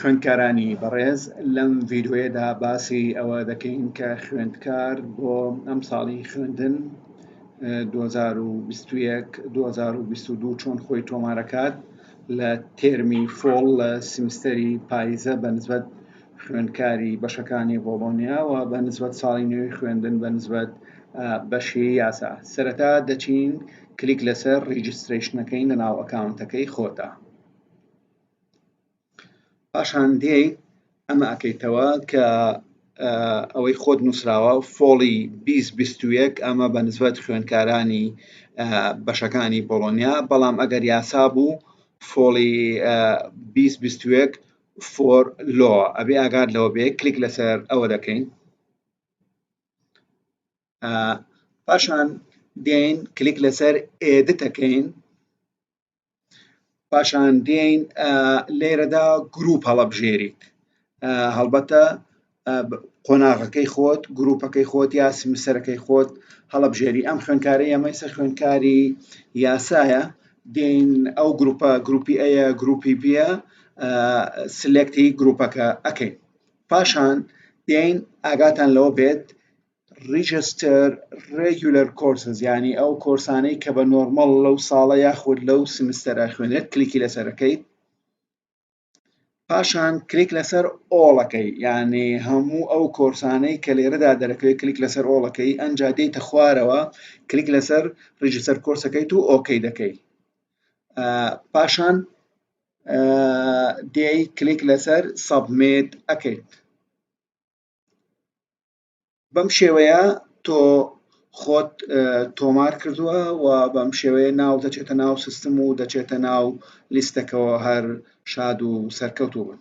خوێندکارانی بەڕێز لەم ڤیدیۆیەدا باسی ئەوە دەکەین کە خوێندکار بۆ ئەم ساڵی خوێندن 2021-2022 چۆن خۆی تۆمارەکات لە تێرمی فۆڵ لە سیمستەری پاییزە بەنسبەت خوێندکاری بەشەکانی بۆڵۆنیا و بەنسبەت ساڵی نوێی خوێندن بەنسبەت بەشی یاسا. سەرەتا دەچین کلیک لەسەر ڕیجسترێشنەکەین لە ناو ئەکاونتەکەی خۆتە. پاشان دێیت ئەمە ئەکەیتەوە کە ئەوەی خۆت نووسراوە فۆڵی 2021 ئەمە بەنسبەت خوێندکارانی بەشەکانی بۆڵۆنیا، بەڵام ئەگەر یاسا بوو فۆڵی 2021 فۆر لۆ ئەبێ ئاگاد لەوە بێ. کلیک لەسەر ئەوە دەکەین. پاشان دێین کلیک لەسەر ئێدت دەکەین. پاشان دێین لێرەدا گروپ هەڵەبژێریت، هەڵبەتە قۆناغەکەی خۆت، گروپەکەی خۆت یا سیمستەرەکەی خۆت هەڵەبژێری. ئەم خوێندکارەی ئەمە ئێستا خوێندکاری یاسایە، دێین ئەو گروپی ئەیە گروپی بیە سلێکتی گروپەکە ئەکەین. پاشان دێین ئاگاتان لەوە بێت ریجستەر ڕێگولەر کۆرسز، یعنی ئەو کۆرسانەی کە بە نۆرمەڵ لەو ساڵە یاخود لەو سیمستەرە خوێنێت کلیکی لەسەرەکەیت. پاشان کلیک لەسەر ئۆڵەکەی، یعنی هەموو ئەو کۆرسانەی کە لێرەدا دەرەکەوێت کلیک لەسەر ئۆڵەکەی. ئەنجا دێیتە خوارەوە کلیک لەسەر ریجستەر کۆرسەکەیت و ئۆکەی دەکەی. پاشان دێی کلیک لەسەر سەبمیت ئەکەیت. بەم شێوەیە تۆ خۆت تۆمار کردووە و بەم شێوەیە ناو دەچێتە ناو سیستم و دەچێتە ناو لیستەکەوە. هەر شاد و سەرکەوتوو بن.